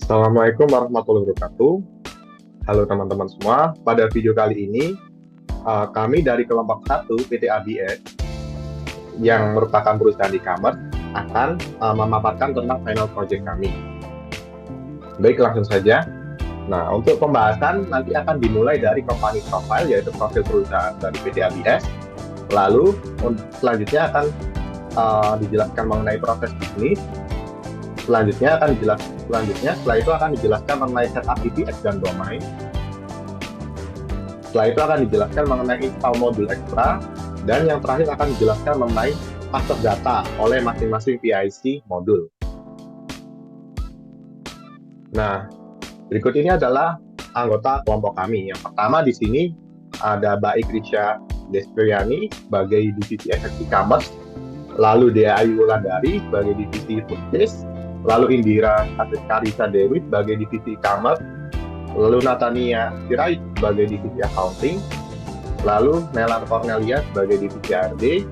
Assalamualaikum warahmatullahi wabarakatuh. Halo teman-teman semua. Pada video kali ini, kami dari kelompok 1 PT ABS yang merupakan perusahaan e-commerce akan memaparkan tentang final project kami. Baik, langsung saja. Nah, untuk pembahasan nanti akan dimulai dari company profile, yaitu profil perusahaan dari PT ABS. Lalu, selanjutnya akan dijelaskan mengenai proses bisnis. Selanjutnya setelah itu akan dijelaskan mengenai setup VPS dan domain. Setelah itu akan dijelaskan mengenai install modul ekstra, dan yang terakhir akan dijelaskan mengenai master data oleh masing-masing PIC modul. Nah, berikut ini adalah anggota kelompok kami. Yang pertama di sini ada Mbak Ikrisha Deskriani sebagai divisi e-commerce, lalu Dea Ayu Wulandari sebagai divisi purchase, lalu Indira Karisa Dewi sebagai divisi e-commerce, lalu Natania Sirait sebagai divisi accounting, lalu Nelan Cornelia sebagai divisi ARD,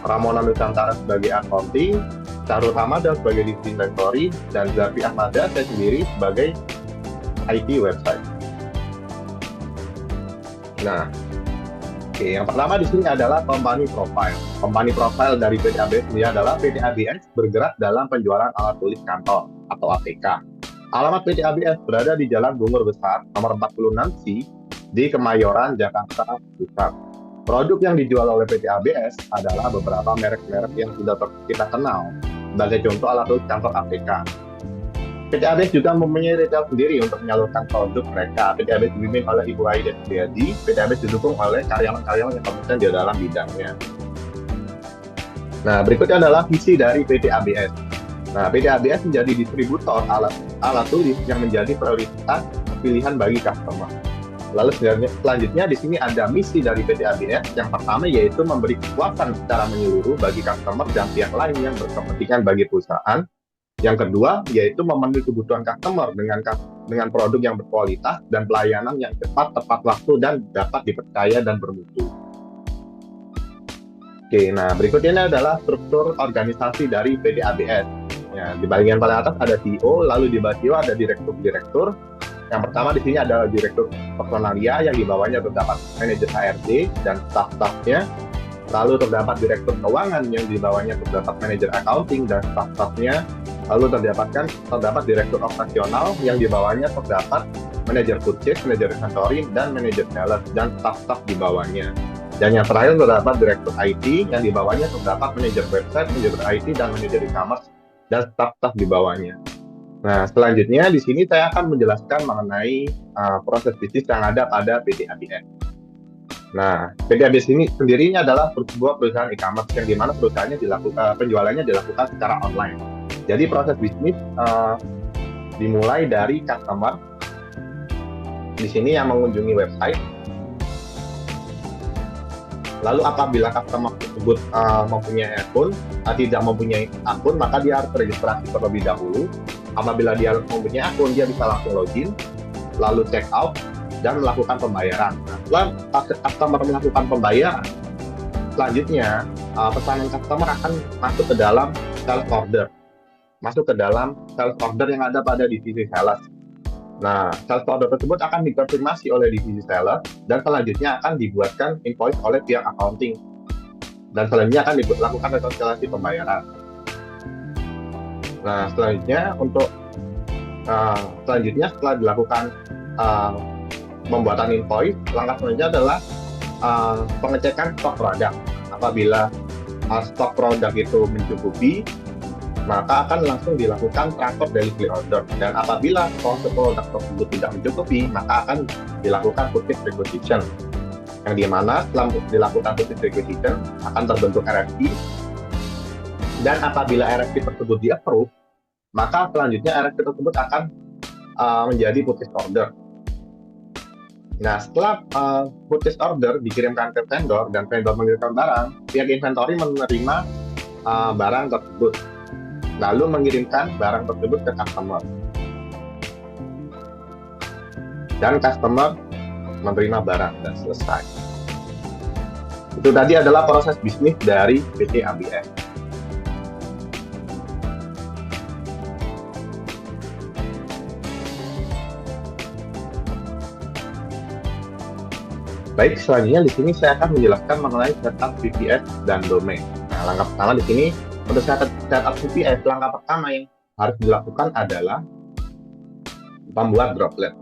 Ramona Nusantara sebagai accounting, Charul Hamada sebagai divisi inventory, dan Zafi Ahmada saya sendiri sebagai IT website. Nah, yang pertama di sini adalah company profile. Company profile dari PT ABS ini adalah PT ABS bergerak dalam penjualan alat tulis kantor atau ATK. Alamat PT ABS berada di Jalan Bungur Besar nomor 46C di Kemayoran, Jakarta Pusat. Produk yang dijual oleh PT ABS adalah beberapa merek-merek yang sudah kita kenal. Sebagai contoh alat tulis kantor ATK. PT ABS juga mempunyai retail sendiri untuk menyalurkan produk mereka. PT ABS dipimpin oleh Ibu Aida Setiadi. PT ABS didukung oleh karyawan-karyawan yang kompeten di dalam bidangnya. Nah, berikutnya adalah visi dari PT ABS. Nah, PT ABS menjadi distributor alat tulis yang menjadi prioritas pilihan bagi customer. Lalu selanjutnya di sini ada misi dari PT ABS. Yang pertama yaitu memberi kepuasan secara menyeluruh bagi customer dan pihak lain yang berkepentingan bagi perusahaan. Yang kedua, yaitu memenuhi kebutuhan customer dengan produk yang berkualitas dan pelayanan yang cepat, tepat waktu, dan dapat dipercaya dan bermutu. Oke, nah berikutnya adalah struktur organisasi dari PT ABS. Ya, di bagian paling atas ada CEO, lalu di bawah ada direktur-direktur. Yang pertama di sini ada direktur personalia yang di bawahnya terdapat manajer HRD dan staf-stafnya. Lalu terdapat direktur keuangan yang di bawahnya terdapat manajer accounting dan staf-stafnya. Lalu terdapat direktur operasional yang di bawahnya terdapat manajer purchase, manajer inventory, dan manajer sales dan staf-staf di bawahnya. Dan yang terakhir terdapat direktur IT yang di bawahnya terdapat manajer website, manajer IT, dan manajer e-commerce dan staf-staf di bawahnya. Nah, selanjutnya di sini saya akan menjelaskan mengenai proses bisnis yang ada pada PT ABS. Nah, PT ABS ini sendirinya adalah sebuah perusahaan e-commerce yang dimana penjualannya dilakukan secara online. Jadi proses bisnis dimulai dari customer di sini yang mengunjungi website. Lalu apabila customer tersebut mempunyai akun, tidak mempunyai akun, maka dia harus registrasi terlebih dahulu. Apabila dia mempunyai akun, dia bisa langsung login, lalu check out, dan melakukan pembayaran. Nah, setelah customer melakukan pembayaran, selanjutnya pesanan customer akan masuk ke dalam sales order. Yang ada pada divisi sales. Nah, sales order tersebut akan dikonfirmasi oleh divisi sales dan selanjutnya akan dibuatkan invoice oleh pihak accounting. Dan selanjutnya akan dilakukan rekonsiliasi pembayaran. Nah, selanjutnya setelah dilakukan pembuatan invoice, langkah selanjutnya adalah pengecekan stok produk. Apabila stok produk itu mencukupi, maka akan langsung dilakukan transfer delivery order. Dan apabila stok produk tersebut tidak mencukupi, maka akan dilakukan purchase requisition. Yang dimana setelah dilakukan purchase requisition akan terbentuk RFP. Dan apabila RFP tersebut di-approve, maka selanjutnya RFP tersebut akan menjadi purchase order. Nah, setelah purchase order dikirimkan ke vendor dan vendor mengirimkan barang, pihak inventory menerima barang tersebut, lalu mengirimkan barang tersebut ke customer. Dan customer menerima barang dan selesai. Itu tadi adalah proses bisnis dari PT ABS. Baik, selanjutnya di sini saya akan menjelaskan mengenai setup VPS dan domain. Nah, langkah pertama di sini untuk setup VPS, langkah pertama yang harus dilakukan adalah membuat droplet.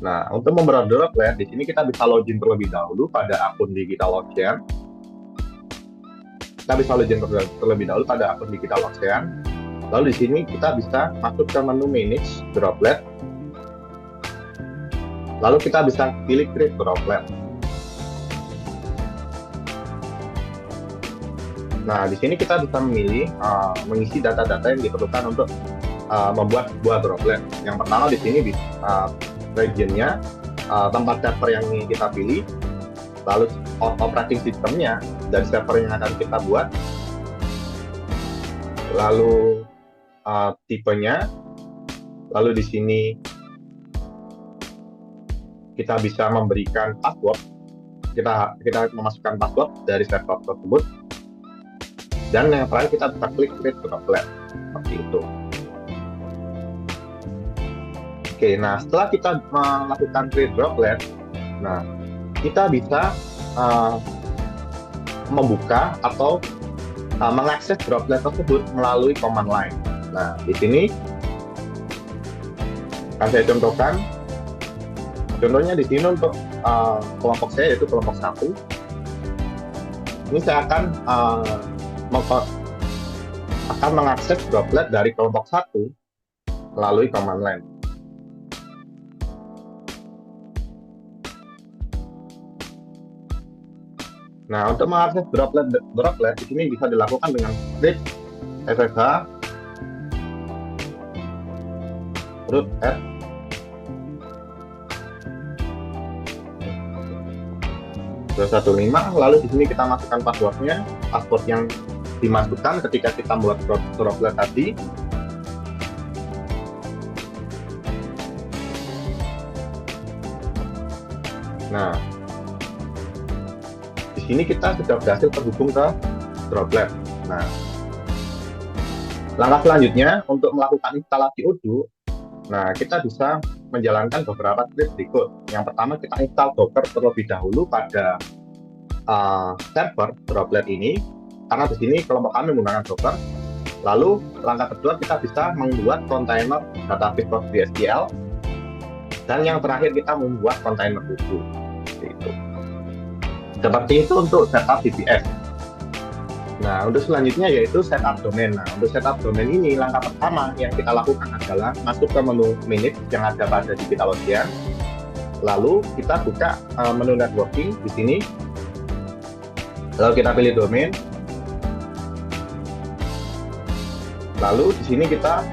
Nah, untuk membuat droplet, di sini kita bisa login terlebih dahulu pada akun DigitalOcean. Kita bisa login terlebih dahulu pada akun DigitalOcean. Lalu di sini kita bisa masuk ke menu Manage Droplet. Lalu kita bisa pilih Create Droplet. Nah, di sini kita bisa memilih mengisi data-data yang diperlukan untuk membuat sebuah droplet. Yang pertama di sini regionnya, tempat server yang ingin kita pilih, lalu operating systemnya dari server yang akan kita buat, lalu tipenya, lalu di sini kita bisa memberikan password, kita memasukkan password dari server tersebut, dan yang terakhir kita bisa klik create droplet seperti itu. Oke, nah setelah kita melakukan create droplet, nah kita bisa membuka atau mengakses droplet tersebut melalui command line. Nah, di sini akan saya contohkan. Contohnya di sini untuk kelompok saya, yaitu kelompok 1. Ini saya akan mengakses droplet dari kelompok 1 melalui command line. Nah, untuk mengakses droplet di sini bisa dilakukan dengan klik ssh root at 215, lalu di sini kita masukkan passwordnya, password yang dimasukkan ketika kita membuat droplet tadi. Nah, di sini kita sudah berhasil terhubung ke droplet. Nah, langkah selanjutnya untuk melakukan instalasi Odoo, nah kita bisa menjalankan beberapa script berikut. Yang pertama, kita install Docker terlebih dahulu pada server droplet ini, karena di sini kelompok kami menggunakan Docker. Lalu langkah kedua, kita bisa membuat kontainer database PostgreSQL, dan yang terakhir kita membuat kontainer Odoo. Seperti itu untuk setup VPS. Nah, untuk selanjutnya yaitu setup domain. Nah, untuk setup domain ini, langkah pertama yang kita lakukan adalah masuk ke menu Manage yang ada pada DigitalOcean. Lalu kita buka menu networking di sini. Lalu kita pilih domain. Lalu di sini kita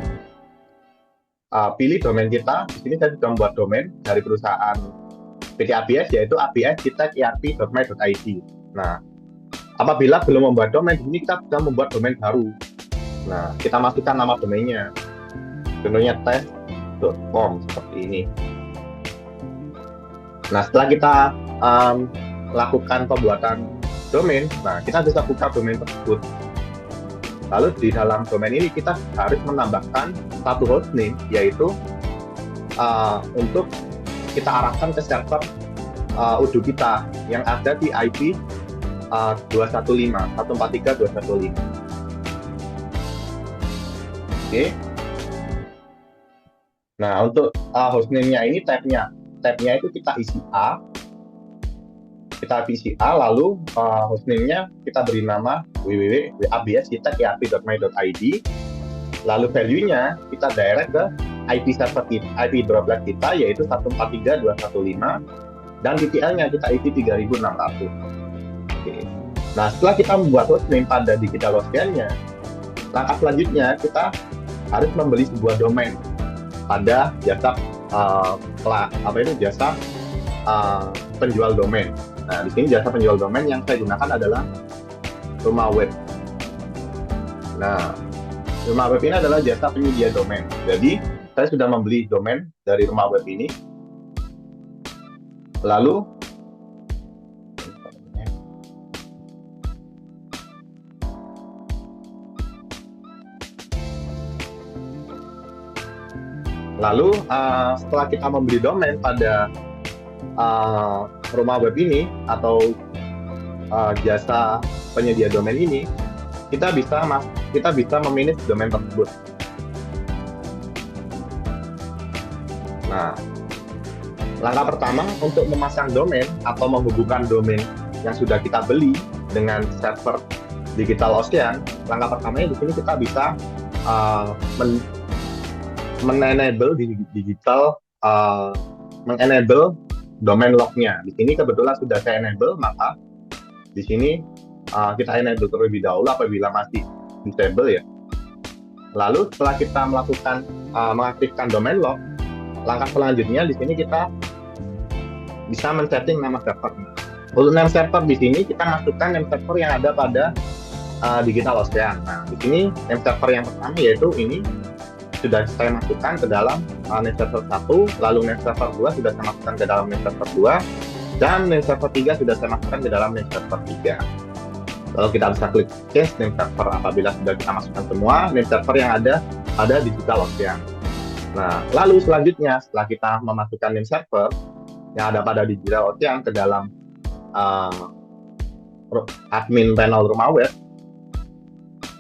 pilih domain kita. Di sini saya sudah membuat domain dari perusahaan PT ABS, yaitu abs-erp.my.id. Nah, apabila belum membuat domain, di sini kita bisa membuat domain baru. Nah, kita masukkan nama domainnya. Contohnya test.com seperti ini. Nah, setelah kita lakukan pembuatan domain, nah kita bisa buka domain tersebut. Lalu di dalam domain ini kita harus menambahkan satu hostname, yaitu untuk kita arahkan ke server Odoo kita yang ada di IP 143.215. Oke. Nah, untuk hostname-nya ini tabnya itu kita isi A. Kita isi A, lalu hostname-nya kita beri nama www.abs-erp.my.id. Lalu value-nya kita direct ke IP server kita, IP droplet kita, yaitu 143.215, dan TTL-nya kita isi 3600. Oke. Nah, setelah kita membuat hostname pada DigitalOcean-nya, langkah selanjutnya kita harus membeli sebuah domain pada jasa jasa penjual domain. Nah, di sini jasa penjual domain yang saya gunakan adalah Rumah Web. Nah, Rumah Web ini adalah jasa penyedia domain. Jadi, saya sudah membeli domain dari Rumah Web ini. Lalu setelah kita membeli domain pada rumah web ini atau jasa penyedia domain ini, kita bisa memanage domain tersebut. Nah, langkah pertama untuk memasang domain atau menghubungkan domain yang sudah kita beli dengan server DigitalOcean, langkah pertamanya di sini kita bisa menenable mengenable domain lognya. Di sini kebetulan sudah saya enable, maka di sini kita enable terlebih dahulu apabila masih disable ya. Lalu setelah kita mengaktifkan domain log, langkah selanjutnya di sini kita bisa men-setting nama server. Untuk name server di sini kita masukkan name server yang ada pada DigitalOcean. Nah, di sini name server yang pertama yaitu ini sudah saya masukkan ke dalam name server 1, lalu name server 2 sudah saya masukkan ke dalam name server 2, dan name server 3 sudah saya masukkan ke dalam name server 3. Lalu kita bisa klik change name server apabila sudah kita masukkan semua name server yang ada pada DigitalOcean. Nah, lalu selanjutnya setelah kita memasukkan name server yang ada pada DigitalOcean ke dalam admin panel rumah web,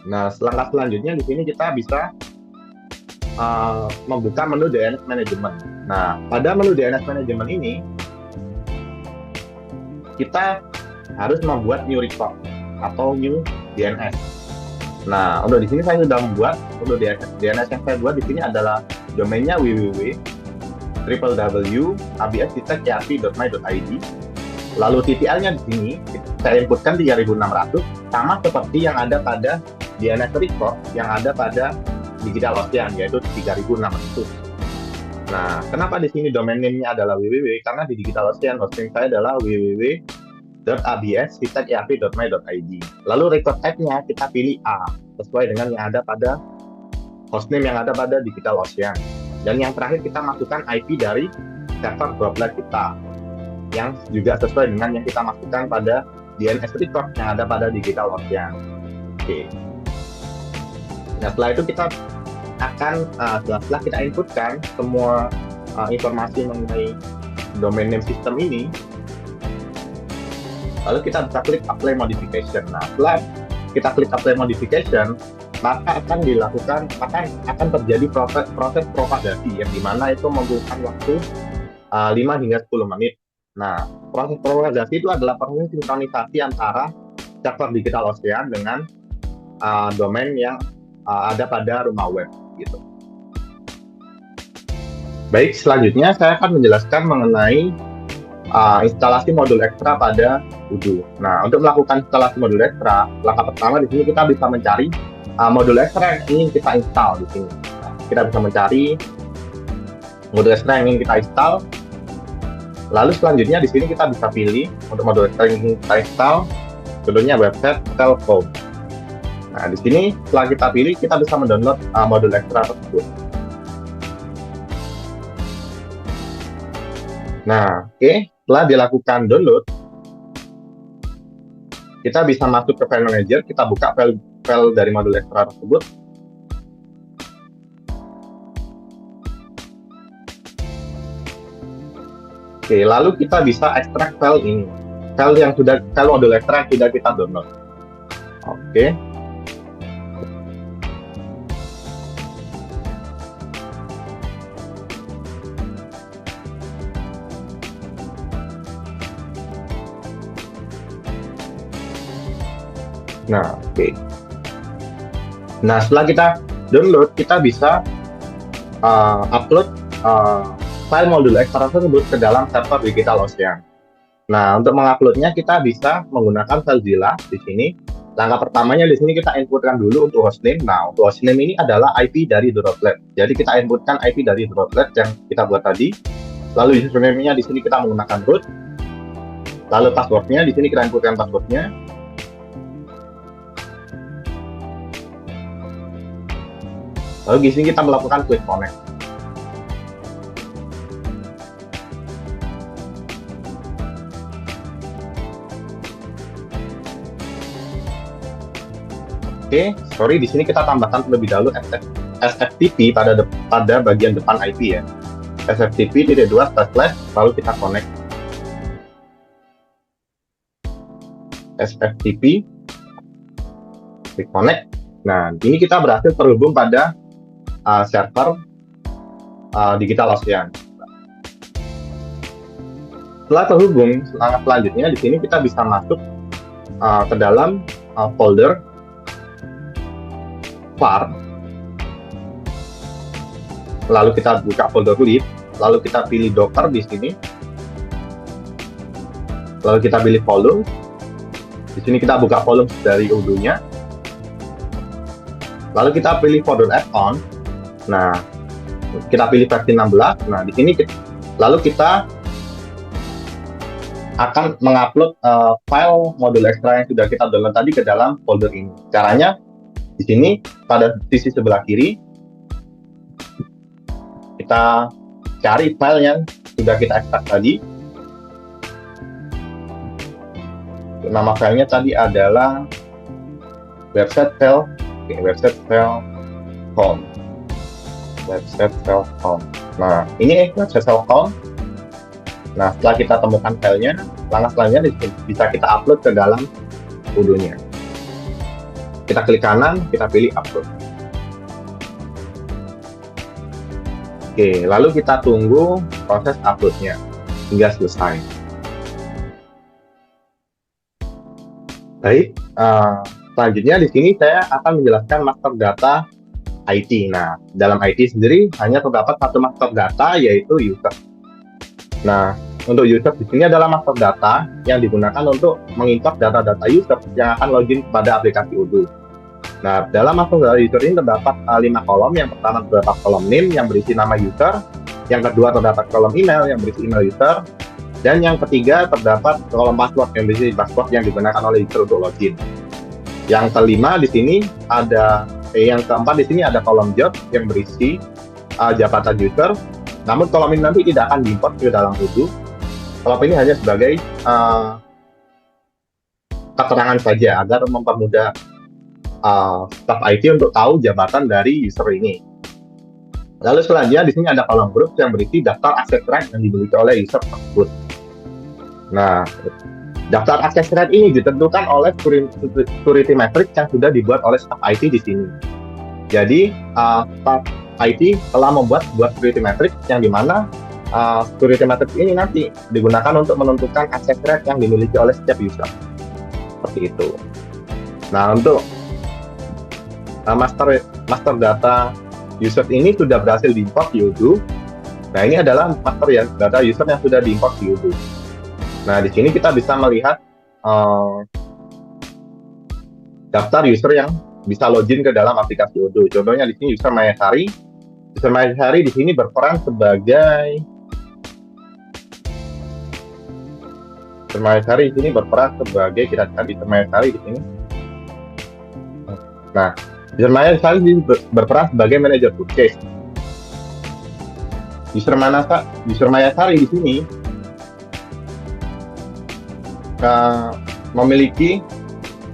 nah langkah selanjutnya di sini kita bisa membuka menu DNS Management. Nah, pada menu DNS Management ini kita harus membuat new record atau new DNS. Nah, untuk di sini saya sudah membuat untuk DNS yang saya buat di sini adalah domainnya www.abs-erp.my.id. Lalu TTL-nya di sini saya inputkan 3600, sama seperti yang ada pada DNS record yang ada pada DigitalOcean, yaitu 3600. Nah, kenapa di sini domain name-nya adalah www? Karena di DigitalOcean hosting saya adalah www.abs-erp.my.id. Lalu record type-nya kita pilih A, sesuai dengan yang ada pada hostname yang ada pada DigitalOcean. Dan yang terakhir kita masukkan IP dari server droplet kita, yang juga sesuai dengan yang kita masukkan pada DNS record yang ada pada DigitalOcean. Oke. Nah, setelah itu kita akan setelah kita inputkan semua informasi mengenai domain name system ini, lalu kita bisa klik apply modification. Nah, setelah kita klik apply modification, maka akan terjadi proses propagasi yang dimana itu membutuhkan waktu 5 hingga 10 menit. Nah, proses propagasi itu adalah proses sinkronisasi antara server DigitalOcean dengan domain yang ada pada rumah web gitu. Baik, selanjutnya saya akan menjelaskan mengenai instalasi modul ekstra pada Odoo. Nah, untuk melakukan instalasi modul ekstra, langkah pertama di sini kita bisa mencari modul ekstra yang ingin kita install di sini. Nah, kita bisa mencari modul ekstra yang ingin kita install. Lalu selanjutnya di sini kita bisa pilih untuk modul ekstra yang ingin kita install, contohnya website Telkom. Nah, di sini setelah kita pilih, kita bisa mendownload modul ekstra tersebut. Nah, oke, setelah dilakukan download, kita bisa masuk ke file manager, kita buka file dari modul ekstra tersebut. Oke, lalu kita bisa ekstrak file ini, file modul ekstra yang sudah kita download. Oke. Nah, oke. Nah, setelah kita download, kita bisa upload file modul ekstra tersebut ke dalam server DigitalOcean. Nah, untuk menguploadnya kita bisa menggunakan FileZilla di sini. Langkah pertamanya di sini kita inputkan dulu untuk hostname. Nah, untuk hostname ini adalah IP dari Droplet. Jadi kita inputkan IP dari Droplet yang kita buat tadi. Lalu username-nya di sini kita menggunakan root. Lalu passwordnya di sini kita inputkan passwordnya. Lalu di sini kita melakukan klik connect. Oke, sorry di sini kita tambahkan terlebih dahulu SFTP pada bagian depan IP ya. SFTP /2/ lalu kita connect. SFTP, klik connect. Nah, ini kita berhasil terhubung pada server DigitalOcean. Setelah terhubung, langkah selanjutnya di sini kita bisa masuk ke dalam folder var, lalu kita buka folder lib, lalu kita pilih Docker di sini, lalu kita pilih volume. Di sini kita buka volume dari Odoo-nya, lalu kita pilih folder add-on. Nah, kita pilih versi 16. Nah, di sini lalu kita akan mengupload file modul ekstra yang sudah kita download tadi ke dalam folder ini. Caranya di sini pada sisi sebelah kiri kita cari file yang sudah kita ekstrak tadi. Nama filenya tadi adalah website file, website file com. Website file com. Nah, ini website file com. Nah, setelah kita temukan filenya, langkah selanjutnya bisa kita upload ke dalam Odoo-nya. Kita klik kanan, kita pilih upload. Oke, lalu kita tunggu proses upload-nya hingga selesai. Baik, selanjutnya di sini saya akan menjelaskan master data IT. Nah, dalam IT sendiri hanya terdapat satu master data, yaitu user. Nah, untuk user di sini adalah master data yang digunakan untuk mengimport data-data user yang akan login pada aplikasi Odoo. Nah, dalam master data user ini terdapat 5 kolom. Yang pertama terdapat kolom name yang berisi nama user, yang kedua terdapat kolom email yang berisi email user, dan yang ketiga terdapat kolom password yang berisi password yang digunakan oleh user untuk login. Yang kelima di sini ada yang keempat di sini ada kolom job yang berisi jabatan user. Namun kolom ini nanti tidak akan diimport ke dalam Odoo. Kolom ini hanya sebagai keterangan saja agar mempermudah staf IT untuk tahu jabatan dari user ini. Lalu selanjutnya di sini ada kolom group yang berisi daftar access right yang dimiliki oleh user tersebut. Nah, daftar access right ini ditentukan oleh security matrix yang sudah dibuat oleh staf IT di sini. Jadi, staf IT telah membuat security matrix yang dimana security matrix ini nanti digunakan untuk menentukan access right yang dimiliki oleh setiap user. Seperti itu. Nah, untuk master data user ini sudah berhasil diimport di Odoo. Nah, ini adalah master data user yang sudah diimport di Odoo. Nah, di sini kita bisa melihat daftar user yang bisa login ke dalam aplikasi Odoo. Contohnya di sini user Mayasari. User Mayasari di sini berperan sebagai user Mayasari di sini berperan sebagai kita cari user Mayasari di sini. Nah, user Mayasari di sini berperan sebagai manajer purchase. User Mayasari di sini memiliki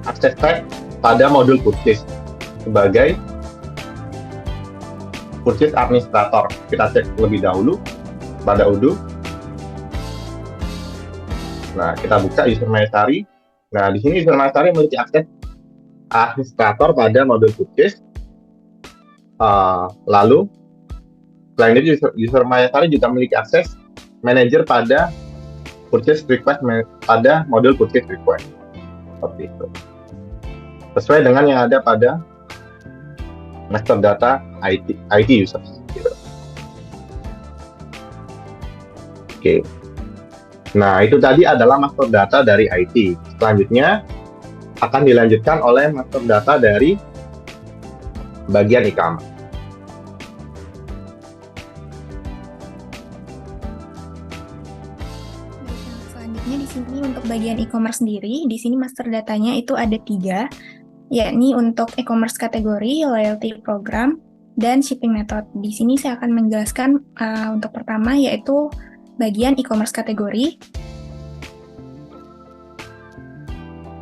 akses right pada modul purchase sebagai purchase administrator. Kita cek lebih dahulu pada Odoo. Nah, kita buka user Mayasari. Nah, di sini user Mayasari memiliki akses administrator pada modul purchase. Lalu selain itu user Mayasari juga memiliki akses manager pada purchase request pada modul purchase request. Seperti itu. Sesuai dengan yang ada pada master data IT users. Gitu. Oke. Nah, itu tadi adalah master data dari IT. Selanjutnya akan dilanjutkan oleh master data dari bagian e-commerce. Selanjutnya di sini untuk bagian e-commerce sendiri, di sini master datanya itu ada 3, yakni untuk e-commerce kategori, loyalty program, dan shipping method. Di sini saya akan menjelaskan untuk pertama yaitu bagian e-commerce kategori.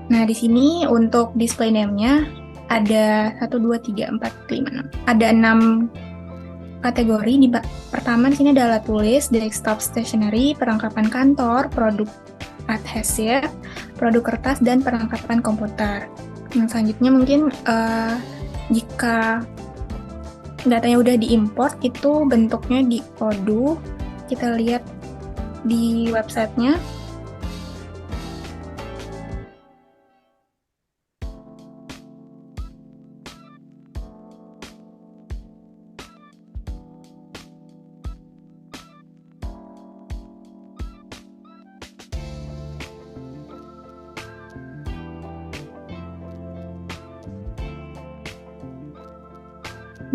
Nah, di sini untuk display name-nya ada 1, 2, 3, 4, 5, 6. Ada 6 kategori. Pertama di sini adalah tulis, desktop stationery, perlengkapan kantor, produk adhesif, produk kertas, dan perlengkapan komputer. Nah, selanjutnya mungkin jika datanya udah diimport, itu bentuknya di Odoo. Kita lihat di websitenya.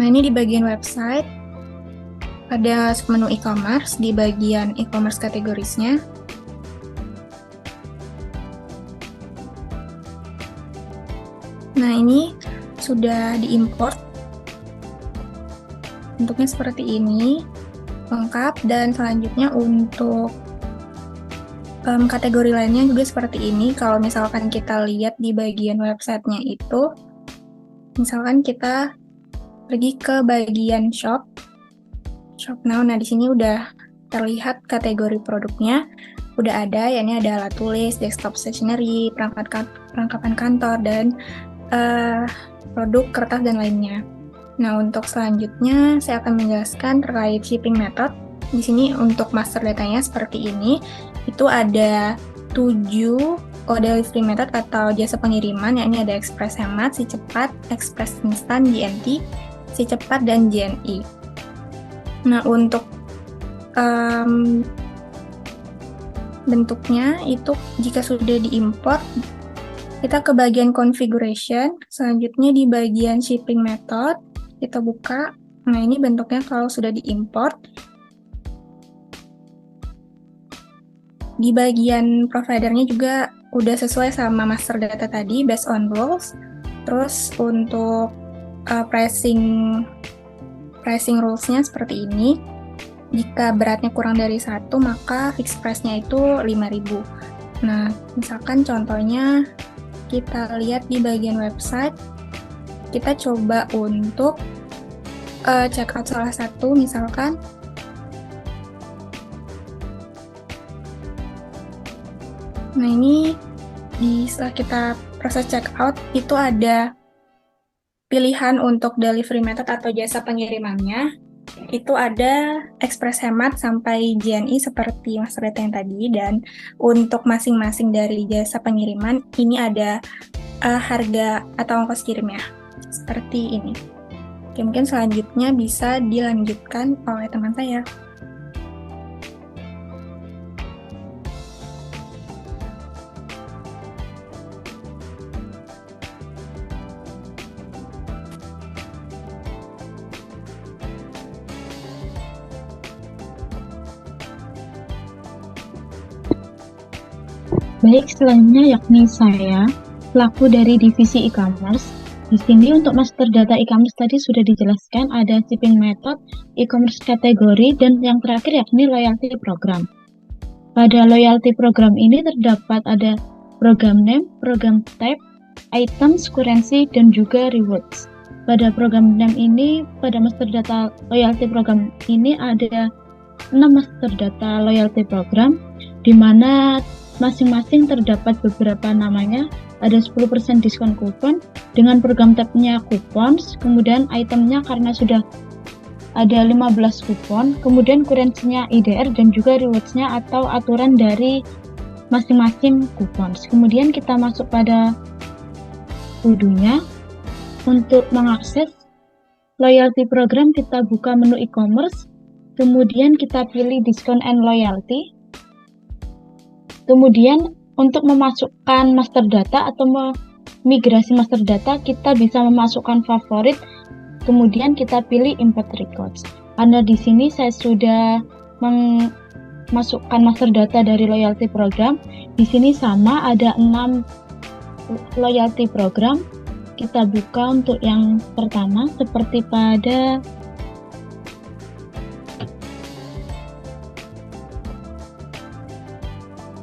Nah, ini di bagian website ada menu e-commerce di bagian e-commerce kategorisnya. Nah, ini sudah diimport. Bentuknya seperti ini, lengkap. Dan selanjutnya untuk kategori lainnya juga seperti ini. Kalau misalkan kita lihat di bagian websitenya itu, misalkan kita pergi ke bagian shop now. Nah, di sini udah terlihat kategori produknya, udah ada, yakni ada alat tulis, desktop stationery, perlengkapan kantor, dan produk kertas dan lainnya. Nah, untuk selanjutnya saya akan menjelaskan terkait shipping method. Di sini untuk master datanya seperti ini. Itu ada 7 delivery method atau jasa pengiriman, yakni ada Express Hemat, Si Cepat, Express Instan, JNT, Si Cepat, dan JNI. Nah, untuk bentuknya itu jika sudah diimport, kita ke bagian configuration, selanjutnya di bagian shipping method, kita buka. Nah, ini bentuknya kalau sudah diimport. Di bagian providernya juga udah sesuai sama master data tadi, based on rules. Terus untuk pricing rules-nya seperti ini. Jika beratnya kurang dari 1, maka fixed price-nya itu 5.000. Nah, misalkan contohnya kita lihat di bagian website, kita coba untuk check out salah satu, misalkan. Nah, ini setelah kita proses check out, itu ada pilihan untuk delivery method atau jasa pengirimannya. Itu ada Express Hemat sampai JNI seperti master data yang tadi, dan untuk masing-masing dari jasa pengiriman ini ada harga atau ongkos kirimnya seperti ini. Oke, mungkin selanjutnya bisa dilanjutkan oleh teman saya. Baik, selanjutnya yakni saya, pelaku dari divisi e-commerce. Di sini untuk master data e-commerce tadi sudah dijelaskan ada shipping method, e-commerce kategori, dan yang terakhir yakni loyalty program. Pada loyalty program ini terdapat ada program name, program type, items, currency, dan juga rewards. Pada program name ini, pada master data loyalty program ini ada 6 master data loyalty program, di mana masing-masing terdapat beberapa namanya, ada 10% diskon kupon, dengan program tab-nya coupons, kemudian itemnya karena sudah ada 15 kupon, kemudian currency-nya IDR, dan juga rewards-nya atau aturan dari masing-masing coupons. Kemudian kita masuk pada Odoo-nya. Untuk mengakses loyalty program, kita buka menu e-commerce, kemudian kita pilih discount and loyalty. Kemudian untuk memasukkan master data atau migrasi master data, kita bisa memasukkan favorit, kemudian kita pilih import records. Karena di sini saya sudah memasukkan master data dari loyalty program, di sini sama ada 6 loyalty program. Kita buka untuk yang pertama seperti pada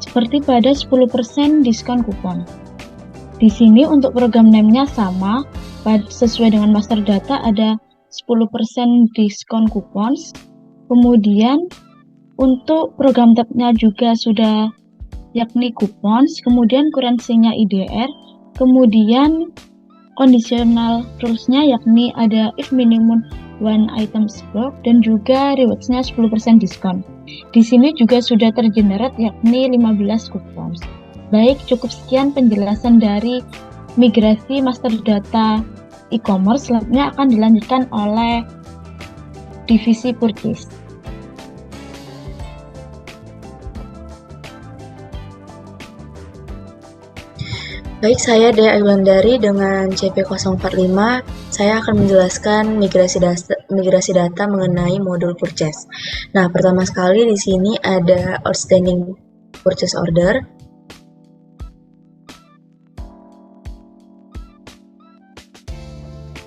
seperti pada 10% diskon kupon. Di sini untuk program name-nya sama, sesuai dengan master data ada 10% diskon kupons. Kemudian untuk program tab-nya juga sudah yakni coupons, kemudian kurensinya IDR, kemudian conditional rules-nya yakni ada if minimum one item stock dan juga rewards-nya 10% diskon. Di sini juga sudah tergenerate yakni 15 coupons. Baik, cukup sekian penjelasan dari migrasi master data e-commerce. Selanjutnya akan dilanjutkan oleh divisi purchase. Baik, saya Dea Aylandari dengan CP045. Saya akan menjelaskan migrasi data mengenai modul purchase. Nah, pertama sekali di sini ada outstanding purchase order.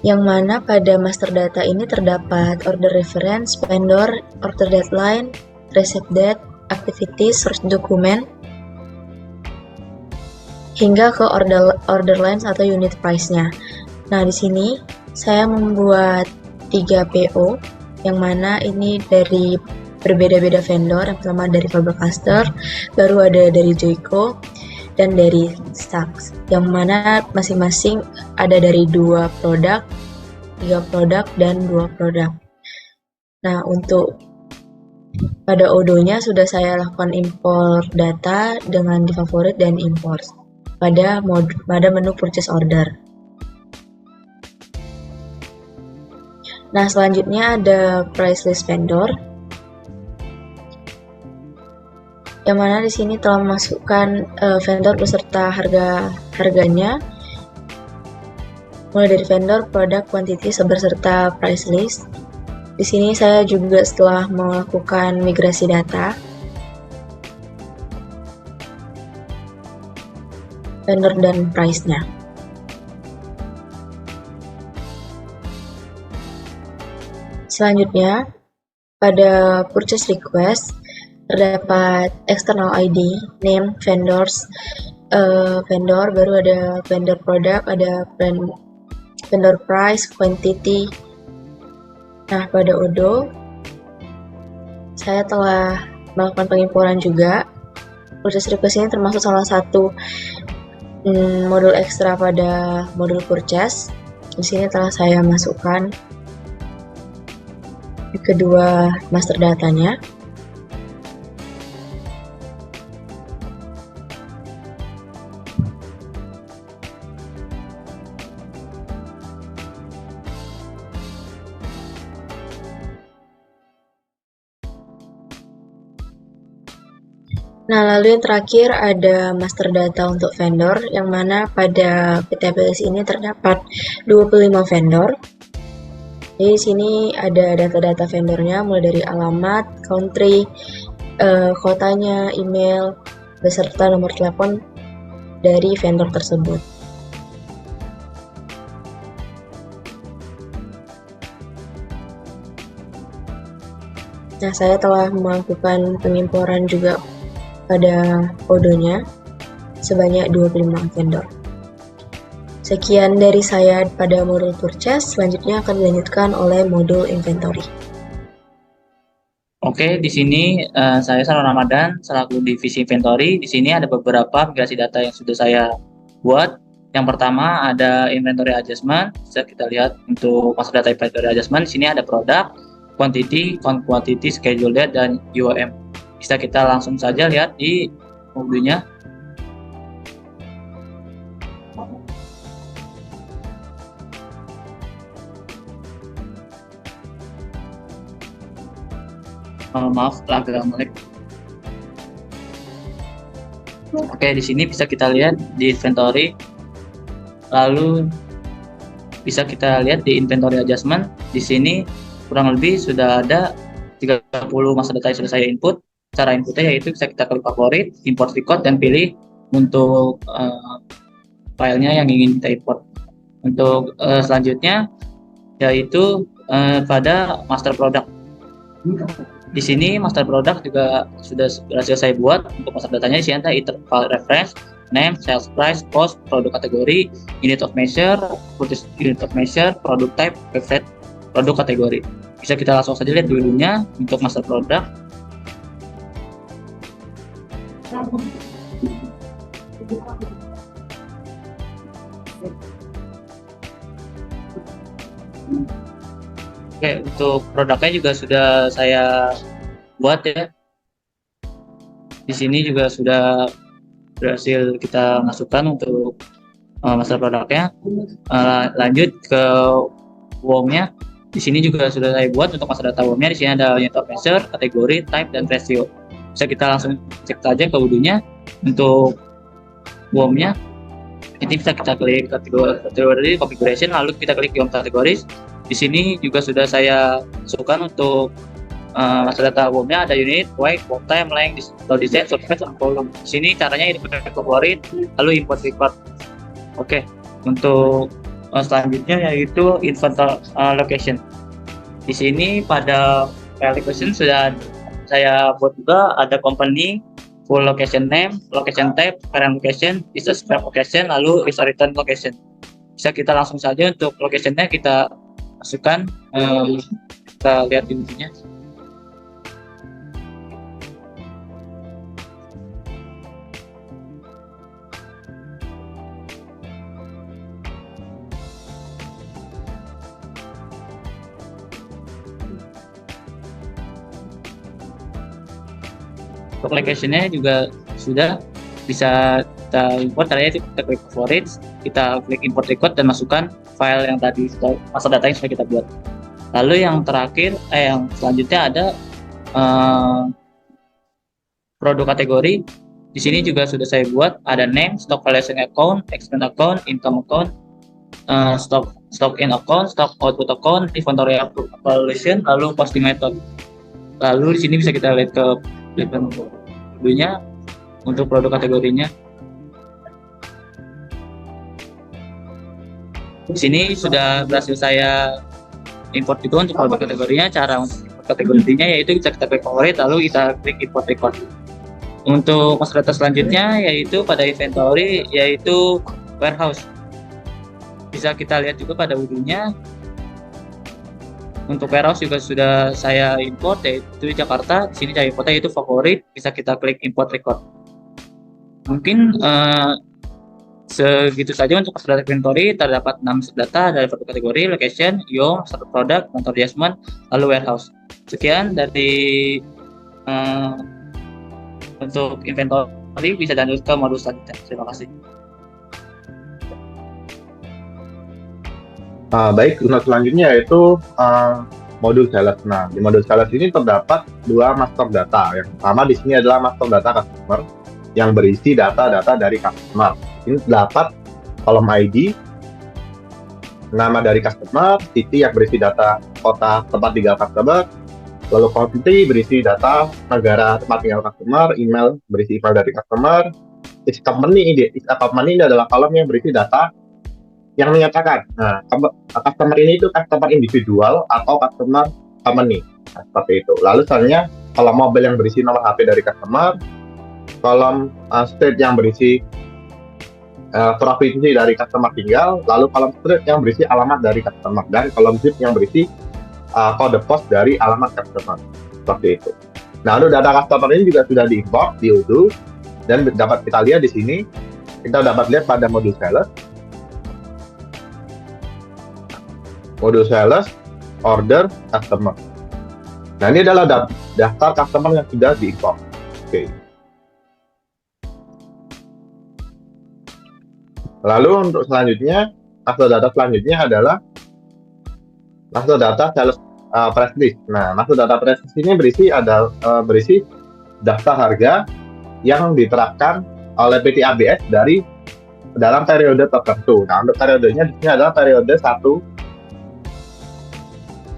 Yang mana pada master data ini terdapat order reference, vendor, order deadline, receipt date, activities, source document, hingga ke order lines atau unit price-nya. Nah, di sini saya membuat 3 PO, yang mana ini dari berbeda-beda vendor. Yang pertama dari Faber-Castell, baru ada dari Joico, dan dari Saks, yang mana masing-masing ada dari 2 produk, 3 produk, dan 2 produk. Nah, untuk pada Odo-nya sudah saya lakukan import data dengan di favorit dan import pada menu purchase order. Nah, selanjutnya ada price list vendor, yang mana di sini telah memasukkan vendor beserta harganya, mulai dari vendor, produk, quantity, beserta price list. Di sini saya juga setelah melakukan migrasi data, vendor dan price-nya. Selanjutnya, pada purchase request terdapat external ID, name, vendors, vendor, baru ada vendor product, ada vendor price, quantity. Nah, pada Odo saya telah melakukan pengimporan juga. Purchase request ini termasuk salah satu modul ekstra pada modul purchase. Di sini telah saya masukkan di kedua master datanya. Nah, lalu yang terakhir ada master data untuk vendor, yang mana pada PTBS ini terdapat 25 vendor. Jadi di sini ada data-data vendornya, mulai dari alamat, country, kotanya, email, beserta nomor telepon dari vendor tersebut. Nah, saya telah melakukan pengimporan juga pada Odo-nya sebanyak 25 vendor. Sekian dari saya pada modul purchase, selanjutnya akan dilanjutkan oleh modul inventory. Oke, di sini saya Saron Ramadan selaku divisi inventory. Di sini ada beberapa migrasi data yang sudah saya buat. Yang pertama ada inventory adjustment. Bisa kita lihat untuk master data inventory adjustment. Di sini ada produk, quantity, schedule date, dan UOM. Bisa kita langsung saja lihat di modulnya. Maaf, agak melek. Oke, di sini bisa kita lihat di inventory. Lalu bisa kita lihat di inventory adjustment. Di sini kurang lebih sudah ada 30 master data yang sudah saya input. Cara inputnya yaitu bisa kita klik favorit, import record, dan pilih untuk filenya yang ingin kita import. Untuk selanjutnya yaitu pada master product. Di sini master product juga sudah berhasil saya buat. Untuk master datanya di sini ada file reference, name, sales price, cost, produk kategori, unit of measure, purchase unit of measure, product type, website, produk kategori. Bisa kita langsung saja lihat dulunya untuk master product. untuk produknya juga sudah saya buat ya. Di sini juga sudah berhasil kita masukkan untuk masalah produknya. Lanjut ke WOM-nya. Di sini juga sudah saya buat untuk masalah data WOM-nya. Di sini ada unit of measure, kategori, type, dan ratio. Bisa kita langsung cek saja ke UDU-nya. Untuk WOM-nya, ini bisa kita klik kategori configuration, lalu kita klik WOM categories. Di sini juga sudah saya masukkan untuk masalah data WOM-nya, ada unit, weight, work time, length, load design, surface, dan volume. Di sini caranya import favorit, lalu import record. Oke, untuk selanjutnya yaitu inventory location. Di sini pada file location sudah saya buat juga, ada company, full location name, location type, parent location, is a scrap location, lalu is a return location. Bisa kita langsung saja untuk location-nya kita masukkan, kita lihat intinya. Untuk location-nya juga sudah bisa kita import, caranya itu kita klik favorites, kita klik import record dan masukkan file yang tadi masa data yang sudah kita buat. Lalu yang terakhir, yang selanjutnya ada produk kategori. Di sini juga sudah saya buat, ada name, stock valuation account, expense account, income account, stock in account, stock output account, inventory valuation, lalu posting method. Lalu di sini bisa kita lihat ke dulunya untuk produk kategorinya. Di sini sudah berhasil saya import juga untuk produk kategorinya. Cara untuk import kategorinya yaitu kita klik favorit, lalu kita klik import record. Untuk masalah data selanjutnya yaitu pada inventory, yaitu warehouse. Bisa kita lihat juga pada ujungnya. Untuk warehouse juga sudah saya import, yaitu Jakarta. Di sini saya importnya yaitu favorit, bisa kita klik import record. Mungkin segitu saja untuk masalah inventory. Terdapat 6 data dari produk kategori, location, YOM, satu produk, inventory adjustment, lalu warehouse. Sekian dari untuk inventory, bisa lanjut ke modul selanjutnya. Terima kasih. Baik, untuk selanjutnya yaitu modul sales. Nah, di modul sales ini terdapat dua master data. Yang pertama di sini adalah master data customer yang berisi data-data dari customer. Ini terdapat kolom ID, nama dari customer, city yang berisi data kota tempat tinggal customer, lalu country berisi data negara tempat tinggal customer, email berisi email dari customer, is company ini adalah kolom yang berisi data yang menyatakan, nah, customer ini itu customer individual atau customer company, nah, seperti itu. Lalu selanjutnya kolom mobil yang berisi nomor HP dari customer, kolom state yang berisi provinsi dari customer tinggal, lalu kolom street yang berisi alamat dari customer, dan kolom zip yang berisi kode pos dari alamat customer, seperti itu. Nah, lalu data customer ini juga sudah diimport di UDU dan dapat kita lihat di sini. Kita dapat lihat pada modul sales. Modul sales, order, customer. Nah, ini adalah daftar customer yang sudah diimport. Oke. Lalu untuk selanjutnya, master data selanjutnya adalah master data sales price list. Nah, master data price list ini berisi daftar harga yang diterapkan oleh PT ABS dalam periode tertentu. Nah, untuk periodenya di sini adalah periode 1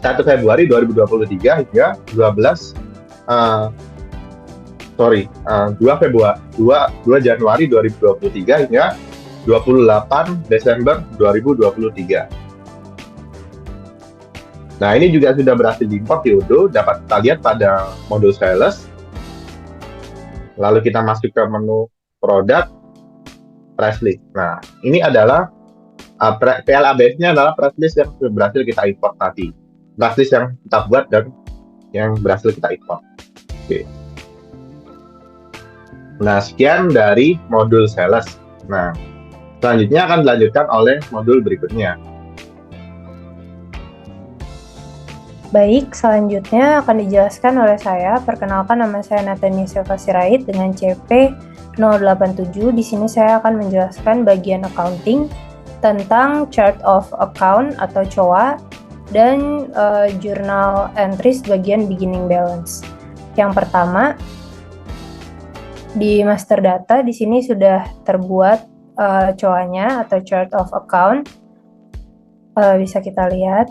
Februari 2023 hingga 2 Januari 2023 hingga 28 Desember 2023. Nah, ini juga sudah berhasil diimport di UDO, dapat kita lihat pada modul sales. Lalu kita masuk ke menu produk, price list. Nah, ini adalah PLABS-nya adalah price list yang sudah berhasil kita import tadi. Price list yang kita buat dan yang berhasil kita import. Oke. Nah, sekian dari modul sales. Nah, selanjutnya akan dilanjutkan oleh modul berikutnya. Baik, selanjutnya akan dijelaskan oleh saya. Perkenalkan, nama saya Natania Silva Sirait dengan CP 087. Di sini saya akan menjelaskan bagian accounting tentang chart of account atau COA dan journal entries bagian beginning balance. Yang pertama, di master data di sini sudah terbuat COA-nya atau chart of account. Bisa kita lihat.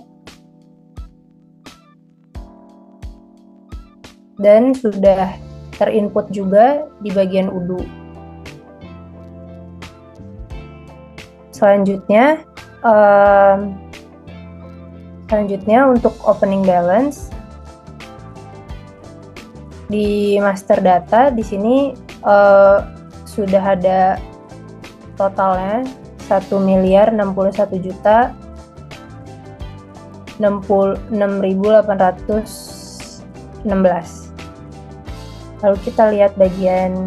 Dan sudah terinput juga di bagian UDU. Selanjutnya untuk opening balance di master data di sini sudah ada totalnya 1.061.066.816. Lalu kita lihat bagian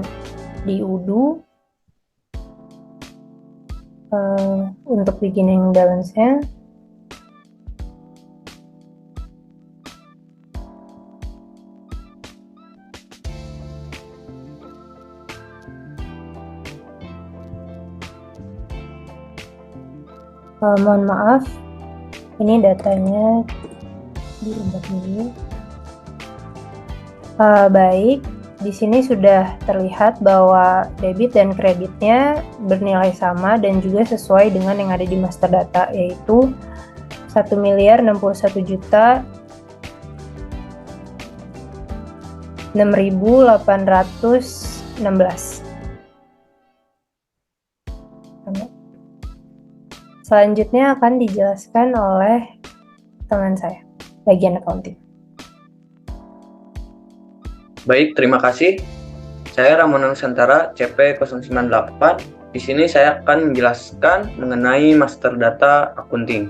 di UDU untuk beginning balance-nya. Mohon maaf, ini datanya diubah dulu. Baik. Di sini sudah terlihat bahwa debit dan kreditnya bernilai sama dan juga sesuai dengan yang ada di master data, yaitu 1.061.6.816. Selanjutnya akan dijelaskan oleh teman saya, bagian accounting. Baik, terima kasih. Saya Ramona Nusantara, CP 098. Di sini saya akan menjelaskan mengenai master data accounting.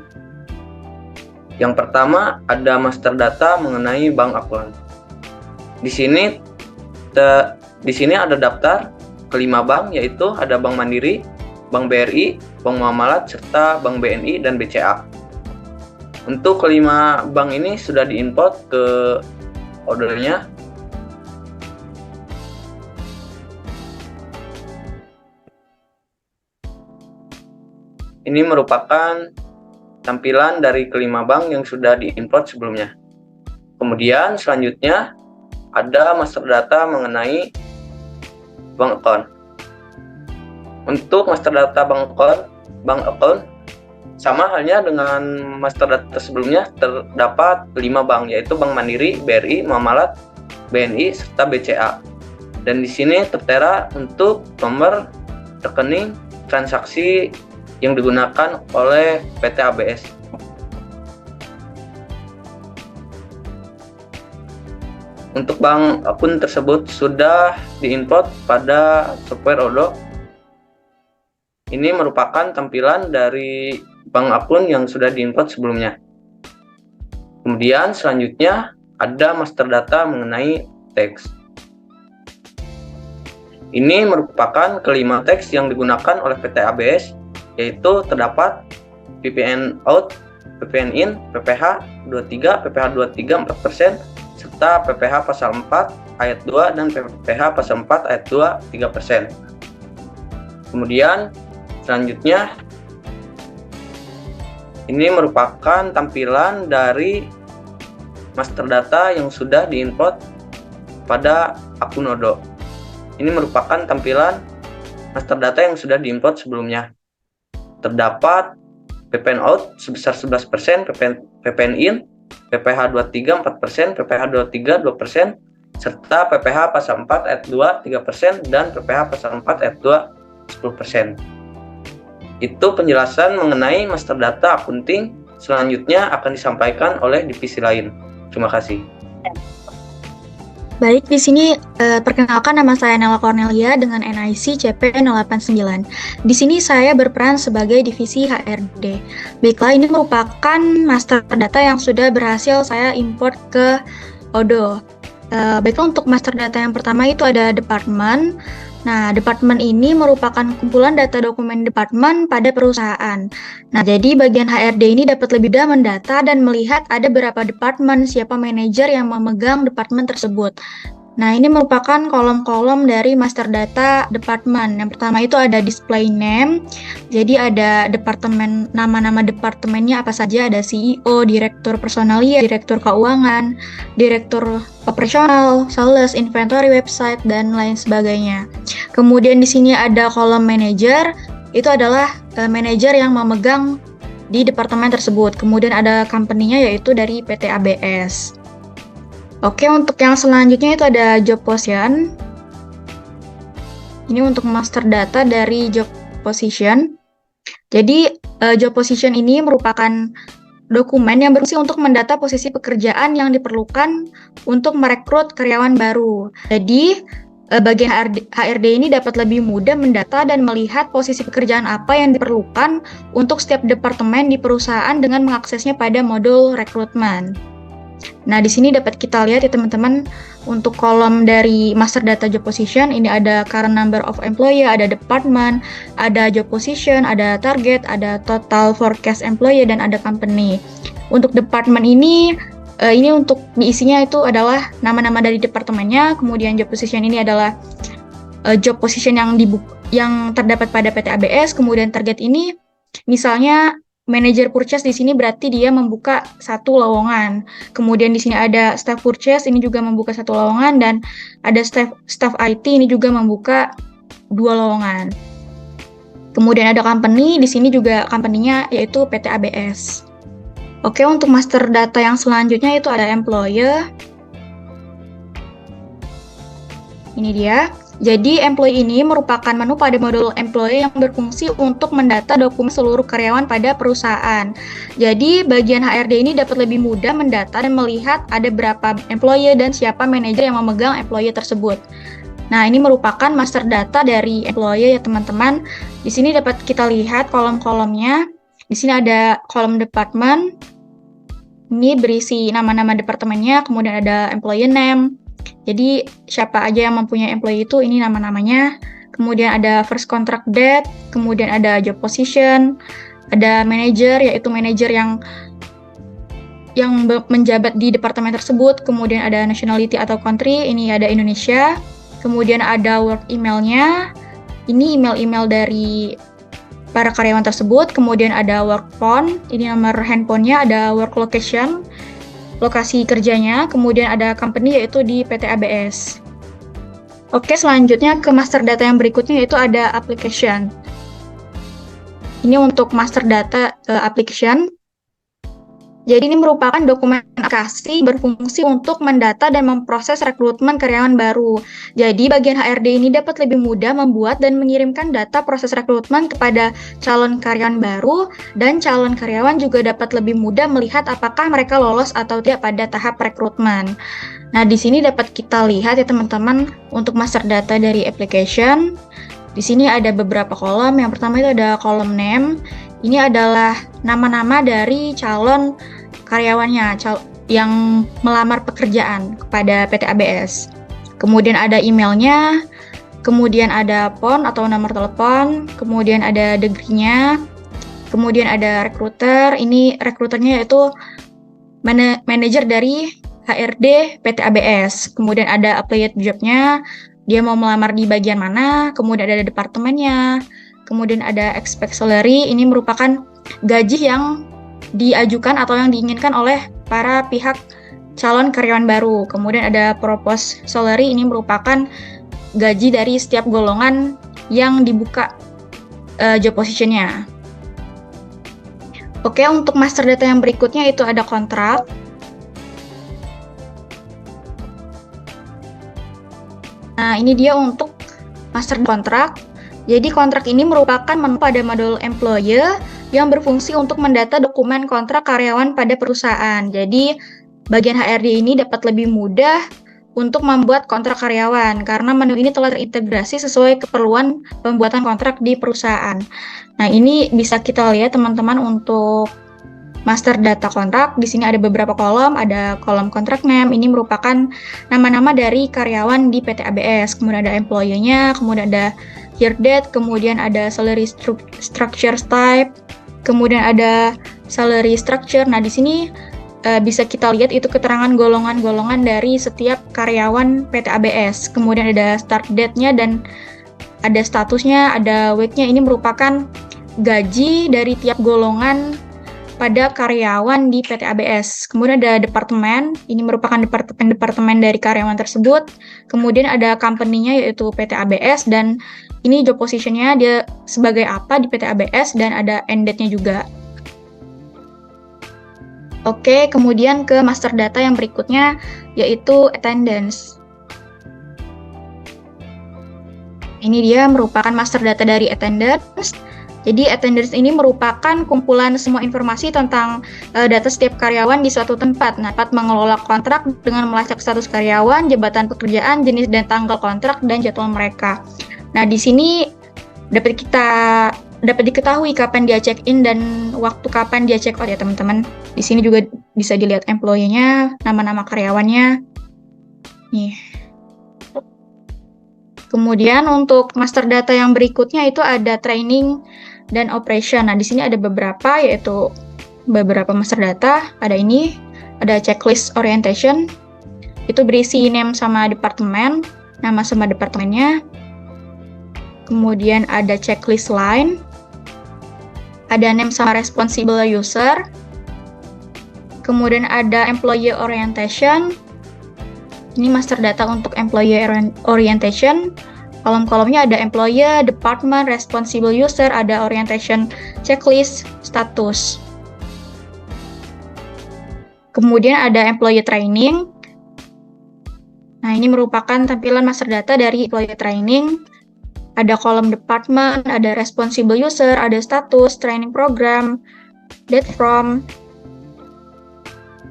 Yang pertama ada master data mengenai bank account. Di sini ada daftar kelima bank, yaitu ada Bank Mandiri, Bank BRI, Bank Muamalat, serta Bank BNI dan BCA. Untuk kelima bank ini sudah diimport ke ordernya. Ini merupakan tampilan dari kelima bank yang sudah diimport sebelumnya. Kemudian selanjutnya ada master data mengenai bank account. Untuk master data bank account sama halnya dengan master data sebelumnya, terdapat 5 bank, yaitu Bank Mandiri, BRI, Muamalat, BNI, serta BCA. Dan di sini tertera untuk nomor rekening transaksi yang digunakan oleh PT ABS. Untuk bank akun tersebut sudah diimport pada software Odoo. Ini merupakan tampilan dari bank akun yang sudah diimport sebelumnya. Kemudian selanjutnya ada master data mengenai teks. Ini merupakan kelima teks yang digunakan oleh PT ABS, yaitu terdapat PPN out, PPN in, PPH 23, PPH 23 4%, serta PPH pasal 4 ayat 2 dan PPH pasal 4 ayat 2 3%. Kemudian selanjutnya ini merupakan tampilan dari master data yang sudah diimport pada akun Odoo. Ini merupakan tampilan master data yang sudah diimport sebelumnya. Terdapat PPN out sebesar 11%, PPN in, PPH 23 4%, PPH 23 2%, serta PPH pasal 4 ayat 2 3% dan PPH pasal 4 ayat 2 10%. Itu penjelasan mengenai master data accounting. Selanjutnya akan disampaikan oleh divisi lain. Terima kasih. Baik, di sini perkenalkan, nama saya Nela Cornelia dengan NIC CP 089. Di sini saya berperan sebagai divisi HRD. Baiklah, ini merupakan master data yang sudah berhasil saya import ke Odoo. Baiklah, untuk master data yang pertama itu ada department, Nah, departemen ini merupakan kumpulan data dokumen departemen pada perusahaan. Nah, jadi bagian HRD ini dapat lebih mudah mendata dan melihat ada berapa departemen, siapa manajer yang memegang departemen tersebut. Nah, ini merupakan kolom-kolom dari master data departemen. Yang pertama itu ada display name. Jadi ada departemen, nama-nama departemennya apa saja, ada CEO, direktur personalia, direktur keuangan, direktur operasional, sales, inventory, website, dan lain sebagainya. Kemudian di sini ada kolom manager, itu adalah manajer yang memegang di departemen tersebut. Kemudian ada company-nya yaitu dari PT ABS. Oke, untuk yang selanjutnya itu ada job position. Ini untuk master data dari job position. Jadi, job position ini merupakan dokumen yang berfungsi untuk mendata posisi pekerjaan yang diperlukan untuk merekrut karyawan baru. Jadi, bagian HRD ini dapat lebih mudah mendata dan melihat posisi pekerjaan apa yang diperlukan untuk setiap departemen di perusahaan dengan mengaksesnya pada modul rekrutmen. Nah, di sini dapat kita lihat ya teman-teman, untuk kolom dari master data job position, ini ada current number of employee, ada department, ada job position, ada target, ada total forecast employee, dan ada company. Untuk department ini untuk diisinya itu adalah nama-nama dari departemennya, kemudian job position ini adalah job position yang terdapat pada PT ABS, kemudian target ini misalnya manager purchase di sini berarti dia membuka satu lowongan. Kemudian di sini ada staff purchase, ini juga membuka satu lowongan, dan ada staff IT ini juga membuka 2 lowongan. Kemudian ada company, di sini juga company-nya yaitu PT ABS. Oke, untuk master data yang selanjutnya itu ada employer. Ini dia. Jadi, employee ini merupakan menu pada modul employee yang berfungsi untuk mendata dokumen seluruh karyawan pada perusahaan. Jadi, bagian HRD ini dapat lebih mudah mendata dan melihat ada berapa employee dan siapa manajer yang memegang employee tersebut. Nah, ini merupakan master data dari employee ya teman-teman. Di sini dapat kita lihat kolom-kolomnya. Di sini ada kolom department. Ini berisi nama-nama departemennya, kemudian ada employee name. Jadi siapa aja yang mempunyai employee itu ini nama-namanya. Kemudian ada first contract date, kemudian ada job position, ada manager yaitu manajer yang menjabat di departemen tersebut, kemudian ada nationality atau country, ini ada Indonesia. Kemudian ada work emailnya, ini email-email dari para karyawan tersebut. Kemudian ada work phone, ini nomor handphonenya, ada work location, lokasi kerjanya, kemudian ada company yaitu di PT ABS. Oke, selanjutnya ke master data yang berikutnya yaitu ada application. Ini untuk master data application. Jadi ini merupakan dokumen aplikasi berfungsi untuk mendata dan memproses rekrutmen karyawan baru. Jadi bagian HRD ini dapat lebih mudah membuat dan mengirimkan data proses rekrutmen kepada calon karyawan baru, dan calon karyawan juga dapat lebih mudah melihat apakah mereka lolos atau tidak pada tahap rekrutmen. Nah, di sini dapat kita lihat ya teman-teman, untuk master data dari application. Di sini ada beberapa kolom. Yang pertama itu ada kolom name. Ini adalah nama-nama dari calon karyawannya yang melamar pekerjaan kepada PT ABS. Kemudian ada emailnya, kemudian ada phone atau nomor telepon, kemudian ada degree-nya, kemudian ada recruiter. Ini recruiternya yaitu manajer dari HRD PT ABS. Kemudian ada applied job-nya, dia mau melamar di bagian mana, kemudian ada departemennya, kemudian ada expect salary, ini merupakan gaji yang diajukan atau yang diinginkan oleh para pihak calon karyawan baru. Kemudian ada proposed salary, ini merupakan gaji dari setiap golongan yang dibuka job position-nya. Oke, untuk master data yang berikutnya itu ada kontrak. Nah, ini dia untuk master kontrak. Jadi kontrak ini merupakan menu pada modul employer yang berfungsi untuk mendata dokumen kontrak karyawan pada perusahaan. Jadi bagian HRD ini dapat lebih mudah untuk membuat kontrak karyawan karena menu ini telah terintegrasi sesuai keperluan pembuatan kontrak di perusahaan. Nah, ini bisa kita lihat teman-teman untuk master data kontrak. Di sini ada beberapa kolom, ada kolom contract name, ini merupakan nama-nama dari karyawan di PT ABS. Kemudian ada employee-nya, kemudian ada year date, kemudian ada salary structure type, kemudian ada salary structure. Nah, di sini bisa kita lihat itu keterangan golongan-golongan dari setiap karyawan PT ABS. Kemudian ada start date-nya dan ada statusnya, ada week-nya. Ini merupakan gaji dari tiap golongan pada karyawan di PT ABS. Kemudian ada departemen, ini merupakan departemen dari karyawan tersebut. Kemudian ada company-nya yaitu PT ABS, dan ini job position-nya dia sebagai apa di PT ABS, dan ada end date-nya juga. Oke, kemudian ke master data yang berikutnya yaitu attendance. Ini dia merupakan master data dari attendance. Jadi attendance ini merupakan kumpulan semua informasi tentang data setiap karyawan di suatu tempat. Nah, dapat mengelola kontrak dengan melacak status karyawan, jabatan pekerjaan, jenis dan tanggal kontrak, dan jadwal mereka. Nah, di sini dapat diketahui kapan dia check in dan waktu kapan dia check out ya teman-teman. Di sini juga bisa dilihat employee-nya, nama-nama karyawannya. Nih. Kemudian untuk master data yang berikutnya itu ada training dan operation. Nah, di sini ada beberapa, yaitu beberapa master data. Ada ini, ada checklist orientation. Itu berisi name sama departemen, nama sama departemennya. Kemudian ada checklist line. Ada name sama responsible user. Kemudian ada employee orientation. Ini master data untuk employee orientation. Kolom-kolomnya ada employee, department, responsible user, ada orientation checklist, status. Kemudian ada employee training. Nah, ini merupakan tampilan master data dari employee training. Ada kolom department, ada responsible user, ada status, training program, date from.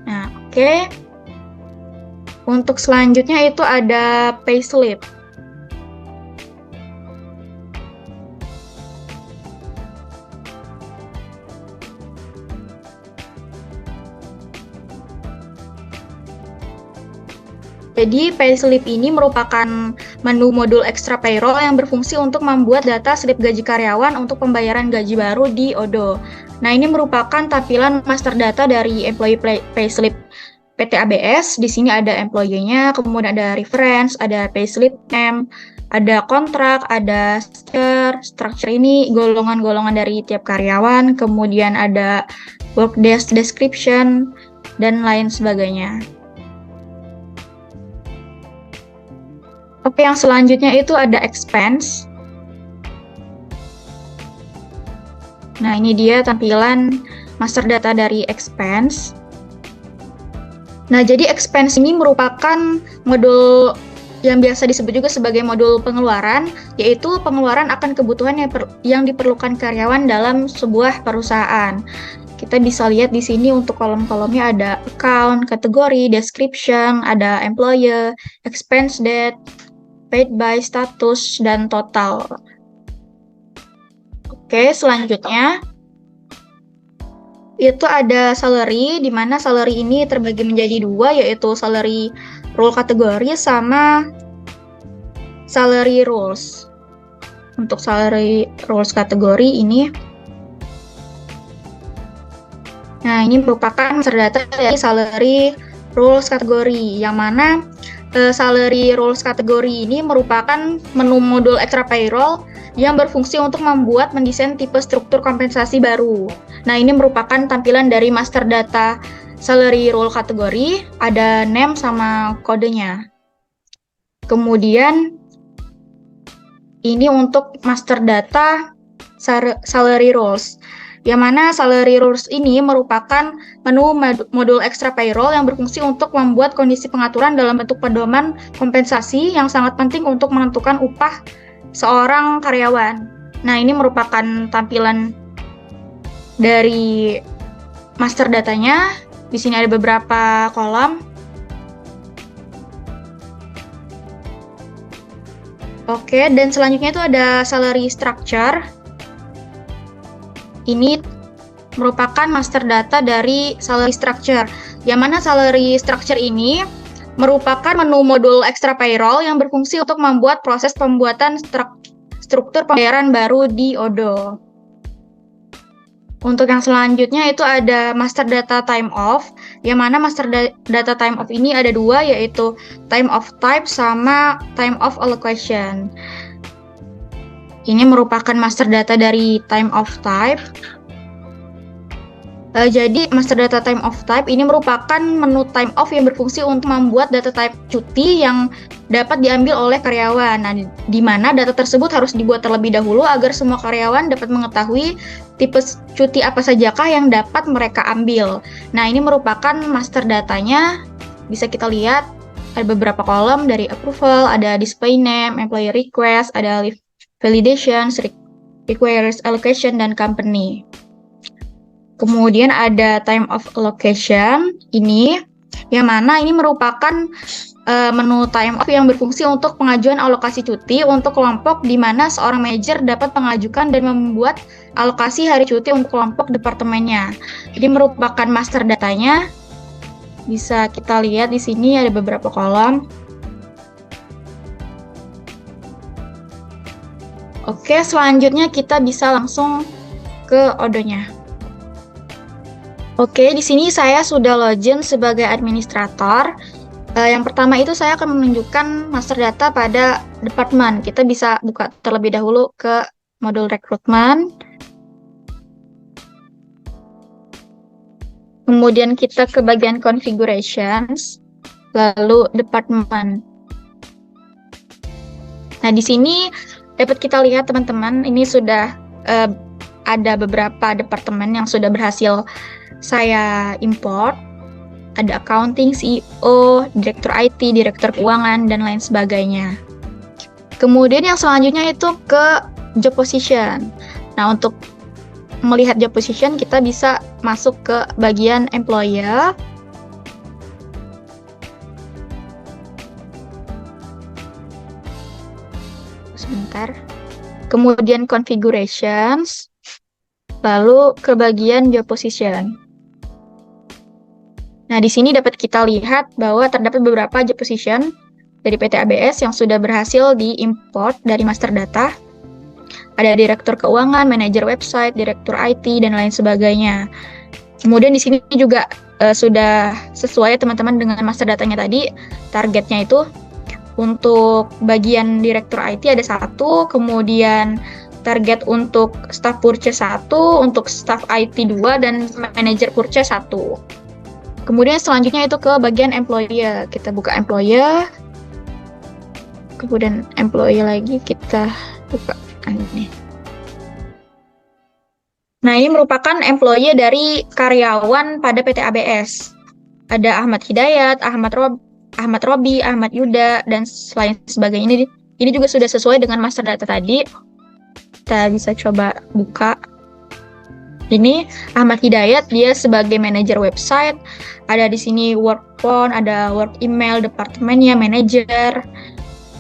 Nah, oke. Untuk selanjutnya itu ada payslip. Jadi, payslip ini merupakan menu modul extra payroll yang berfungsi untuk membuat data slip gaji karyawan untuk pembayaran gaji baru di ODO. Nah, ini merupakan tampilan master data dari employee payslip PT ABS. Di sini ada employee-nya, kemudian ada reference, ada payslip name, ada kontrak, ada structure ini golongan-golongan dari tiap karyawan, kemudian ada work desk description, dan lain sebagainya. Oke, yang selanjutnya itu ada expense. Nah, ini dia tampilan master data dari expense. Nah, jadi expense ini merupakan modul yang biasa disebut juga sebagai modul pengeluaran, yaitu pengeluaran akan kebutuhan yang diperlukan karyawan dalam sebuah perusahaan. Kita bisa lihat di sini untuk kolom-kolomnya ada account, kategori, description, ada employer, expense date, paid by, status, dan total. Oke, selanjutnya itu ada salary, di mana salary ini terbagi menjadi dua, yaitu salary role kategori sama salary roles. Untuk salary roles kategori ini, nah ini merupakan data dari salary roles kategori, yang mana salary roles kategori ini merupakan menu modul extra payroll yang berfungsi untuk mendesain tipe struktur kompensasi baru. Nah, ini merupakan tampilan dari master data salary role kategori, ada name sama kodenya. Kemudian ini untuk master data salary roles, yang mana salary roles ini merupakan menu modul extra payroll yang berfungsi untuk membuat kondisi pengaturan dalam bentuk pedoman kompensasi yang sangat penting untuk menentukan upah seorang karyawan. Nah, ini merupakan tampilan dari master datanya. Di sini ada beberapa kolom. Oke, dan selanjutnya itu ada salary structure. Ini merupakan master data dari salary structure. Yang mana salary structure ini merupakan menu modul extra payroll yang berfungsi untuk membuat proses pembuatan struktur pembayaran baru di ODO. Untuk yang selanjutnya itu ada master data time off, yang mana master data time off ini ada dua, yaitu time off type sama time off allocation. Ini merupakan master data dari time off type. Jadi master data time off type ini merupakan menu time off yang berfungsi untuk membuat data type cuti yang dapat diambil oleh karyawan. Nah, di mana data tersebut harus dibuat terlebih dahulu agar semua karyawan dapat mengetahui tipe cuti apa sajakah yang dapat mereka ambil. Nah, ini merupakan master datanya. Bisa kita lihat ada beberapa kolom dari approval, ada display name, employee request, ada leave validation, requires allocation, dan company. Kemudian ada time of allocation ini, yang mana ini merupakan menu time off yang berfungsi untuk pengajuan alokasi cuti untuk kelompok di mana seorang manajer dapat mengajukan dan membuat alokasi hari cuti untuk kelompok departemennya. Jadi merupakan master datanya. Bisa kita lihat di sini ada beberapa kolom. Oke, selanjutnya kita bisa langsung ke ODO-nya. Oke, di sini saya sudah login sebagai administrator. Yang pertama itu saya akan menunjukkan master data pada departemen. Kita bisa buka terlebih dahulu ke modul rekrutmen. Kemudian kita ke bagian configurations, lalu departemen. Nah, di sini dapat kita lihat teman-teman, ini sudah ada beberapa departemen yang sudah berhasil saya import. Ada accounting, CEO, direktur IT, direktur keuangan, dan lain sebagainya. Kemudian yang selanjutnya itu ke job position. Nah, untuk melihat job position, kita bisa masuk ke bagian employer. Sebentar. Kemudian configurations, lalu ke bagian job position. Nah, di sini dapat kita lihat bahwa terdapat beberapa job position dari PT ABS yang sudah berhasil diimport dari master data. Ada direktur keuangan, manajer website, direktur IT, dan lain sebagainya. Kemudian di sini juga sudah sesuai teman-teman dengan master datanya tadi. Targetnya itu untuk bagian direktur IT ada 1, kemudian target untuk staff purchase 1, untuk staff IT 2, dan manajer purchase 1. Kemudian selanjutnya itu ke bagian employer. Kita buka employer. Kemudian employer lagi kita buka ini. Nah, ini merupakan employer dari karyawan pada PT ABS. Ada Ahmad Hidayat, Ahmad Robi, Ahmad Yuda, dan lain sebagainya. Ini juga sudah sesuai dengan master data tadi. Kita bisa coba buka. Ini Ahmad Hidayat, dia sebagai manajer website. Ada di sini work phone, ada work email, departemennya, manager,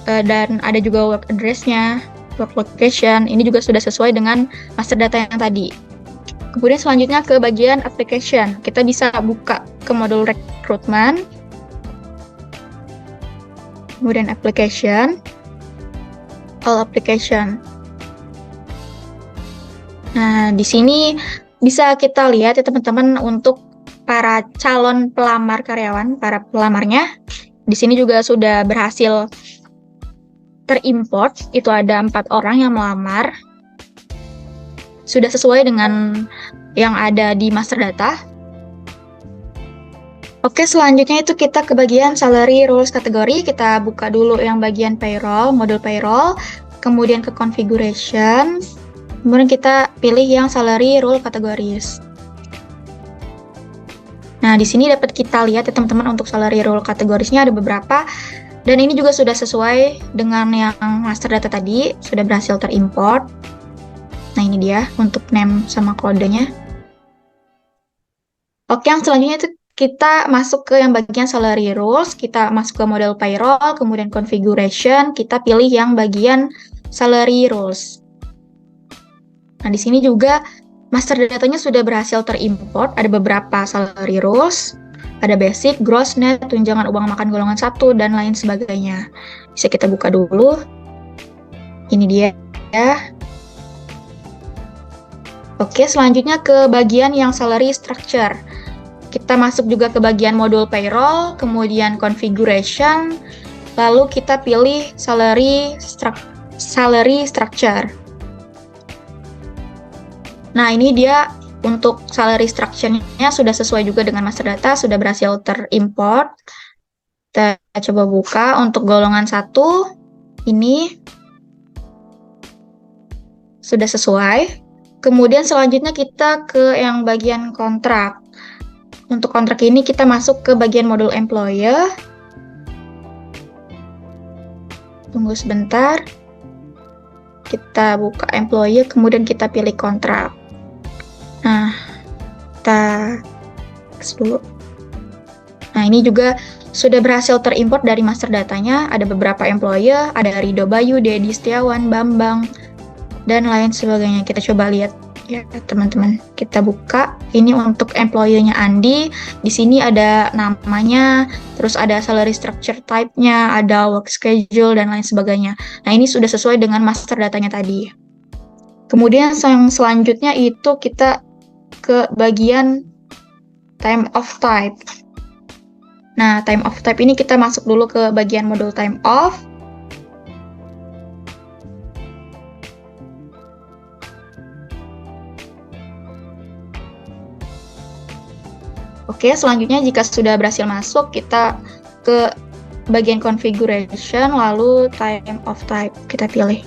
dan ada juga work address-nya, work location. Ini juga sudah sesuai dengan master data yang tadi. Kemudian selanjutnya ke bagian application. Kita bisa buka ke modul rekrutmen. Kemudian application, all application. Nah, di sini bisa kita lihat ya teman-teman, untuk para calon pelamar karyawan, para pelamarnya, di sini juga sudah berhasil terimport. Itu ada 4 orang yang melamar. Sudah sesuai dengan yang ada di master data. Oke, selanjutnya itu kita ke bagian salary rules kategori. Kita buka dulu yang bagian payroll, modul payroll, kemudian ke configuration. Kemudian kita pilih yang salary rule categories. Nah, di sini dapat kita lihat ya teman-teman, untuk salary rule kategorisnya ada beberapa. Dan ini juga sudah sesuai dengan yang master data tadi, sudah berhasil terimport. Nah, ini dia untuk name sama kodenya. Oke, yang selanjutnya itu kita masuk ke yang bagian salary rules. Kita masuk ke model payroll, kemudian configuration, kita pilih yang bagian salary rules. Nah, di sini juga master datanya sudah berhasil terimport. Ada beberapa salary rules, ada basic, gross, net, tunjangan uang makan golongan 1, dan lain sebagainya. Bisa kita buka dulu. Ini dia ya. Oke, selanjutnya ke bagian yang salary structure. Kita masuk juga ke bagian modul payroll, kemudian configuration, lalu kita pilih salary structure. Nah, ini dia untuk salary structure-nya sudah sesuai juga dengan master data, sudah berhasil terimport. Kita coba buka untuk golongan 1, ini sudah sesuai. Kemudian selanjutnya kita ke yang bagian kontrak. Untuk kontrak ini kita masuk ke bagian modul employer. Tunggu sebentar. Kita buka employer, kemudian kita pilih kontrak. Nah, kita X dulu. Nah, ini juga sudah berhasil terimport dari master datanya. Ada beberapa employer, ada Rido Bayu, Dedi Setiawan, Bambang, dan lain sebagainya. Kita coba lihat ya teman-teman. Kita buka. Ini untuk employer-nya Andi. Di sini ada namanya, terus ada salary structure type-nya, ada work schedule, dan lain sebagainya. Nah, ini sudah sesuai dengan master datanya tadi. Kemudian yang selanjutnya itu kita ke bagian time of type. Nah, time of type ini kita masuk dulu ke bagian modul time of. Oke, selanjutnya jika sudah berhasil masuk, kita ke bagian configuration, lalu time of type kita pilih.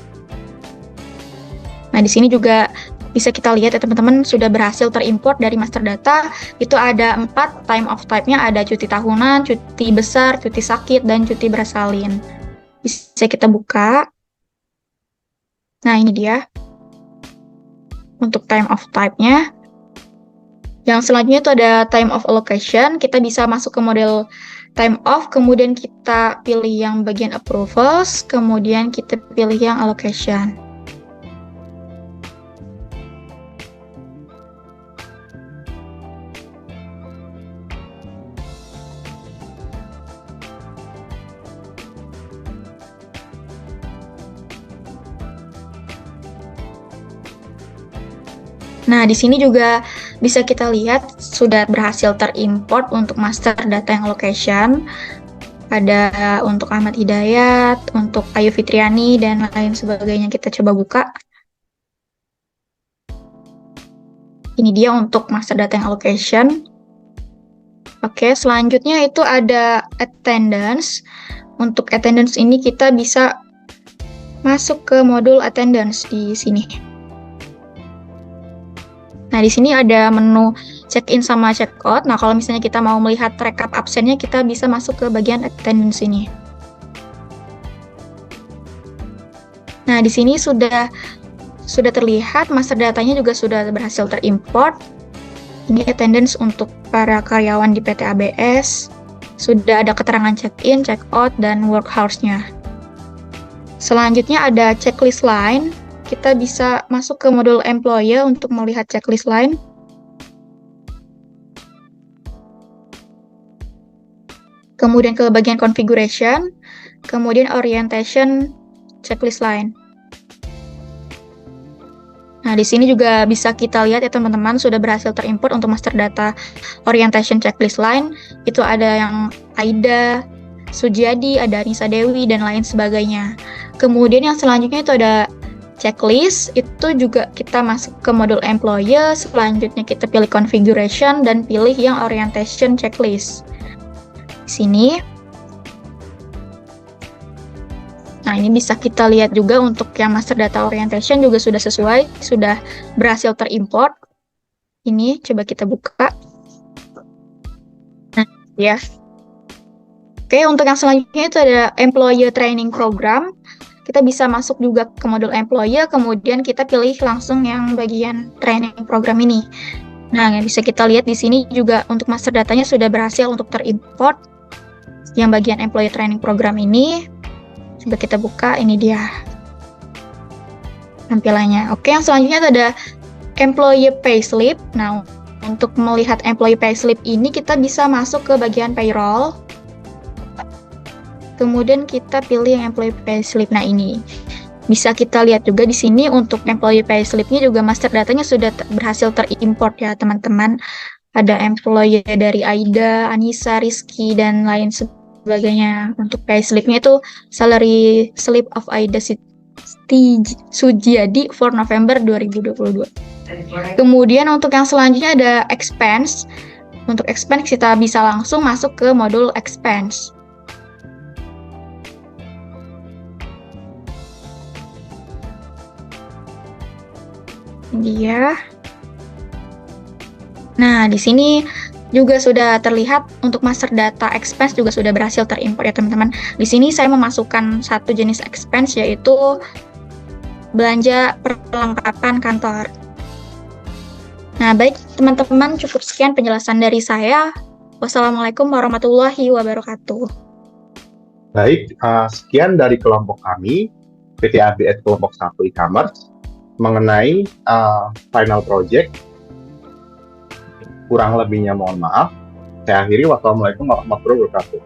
Nah, di sini juga bisa kita lihat ya teman-teman, sudah berhasil terimport dari master data. Itu ada 4 time of type-nya, ada cuti tahunan, cuti besar, cuti sakit, dan cuti bersalin. Bisa kita buka. Nah, ini dia untuk time of type-nya. Yang selanjutnya itu ada time of allocation. Kita bisa masuk ke model time off, kemudian kita pilih yang bagian approvals, kemudian kita pilih yang allocation. Nah, di sini juga bisa kita lihat sudah berhasil terimport untuk master data yang location. Ada untuk Ahmad Hidayat, untuk Ayu Fitriani, dan lain sebagainya. Kita coba buka. Ini dia untuk master data yang location. Oke, selanjutnya itu ada attendance. Untuk attendance ini kita bisa masuk ke modul attendance di sini. Nah, di sini ada menu check-in sama check-out. Nah, kalau misalnya kita mau melihat rekap absennya, kita bisa masuk ke bagian attendance ini. Nah, di sini sudah terlihat master datanya juga sudah berhasil terimport. Ini attendance untuk para karyawan di PT ABS. Sudah ada keterangan check-in, check-out, dan work hours-nya. Selanjutnya ada checklist line. Kita bisa masuk ke modul employer untuk melihat checklist line. Kemudian ke bagian configuration, kemudian orientation checklist line. Nah, di sini juga bisa kita lihat ya teman-teman, sudah berhasil terimport untuk master data orientation checklist line. Itu ada yang Aida, Sujiadi, ada Nisa Dewi, dan lain sebagainya. Kemudian yang selanjutnya itu ada checklist, itu juga kita masuk ke modul employer, selanjutnya kita pilih configuration dan pilih yang orientation checklist. Di sini. Nah, ini bisa kita lihat juga untuk yang master data orientation juga sudah sesuai, sudah berhasil terimport. Ini coba kita buka. Nah, ya. Oke, untuk yang selanjutnya itu ada employer training program. Kita bisa masuk juga ke modul employer, kemudian kita pilih langsung yang bagian training program ini. Nah, yang bisa kita lihat di sini juga untuk master datanya sudah berhasil untuk terimport. Yang bagian employer training program ini, coba kita buka, ini dia tampilannya. Oke, yang selanjutnya ada employee payslip. Nah, untuk melihat employee payslip ini kita bisa masuk ke bagian payroll. Kemudian kita pilih yang employee payslip. Nah, ini bisa kita lihat juga di sini untuk employee payslip-nya juga master datanya sudah berhasil terimport ya, teman-teman. Ada employee dari Aida, Anissa, Rizky, dan lain sebagainya. Untuk payslip-nya itu salary slip of Aida Sujiadi for November 2022. Kemudian untuk yang selanjutnya ada expense. Untuk expense kita bisa langsung masuk ke modul expense. Dia. Nah, di sini juga sudah terlihat untuk master data expense juga sudah berhasil terimport ya teman-teman. Di sini saya memasukkan satu jenis expense yaitu belanja perlengkapan kantor. Nah, baik teman-teman, cukup sekian penjelasan dari saya. Wassalamualaikum warahmatullahi wabarakatuh. Baik, sekian dari kelompok kami, PT ABS kelompok 1 e-commerce, mengenai final project. Kurang lebihnya mohon maaf. Saya akhiri. Wassalamualaikum warahmatullahi wabarakatuh.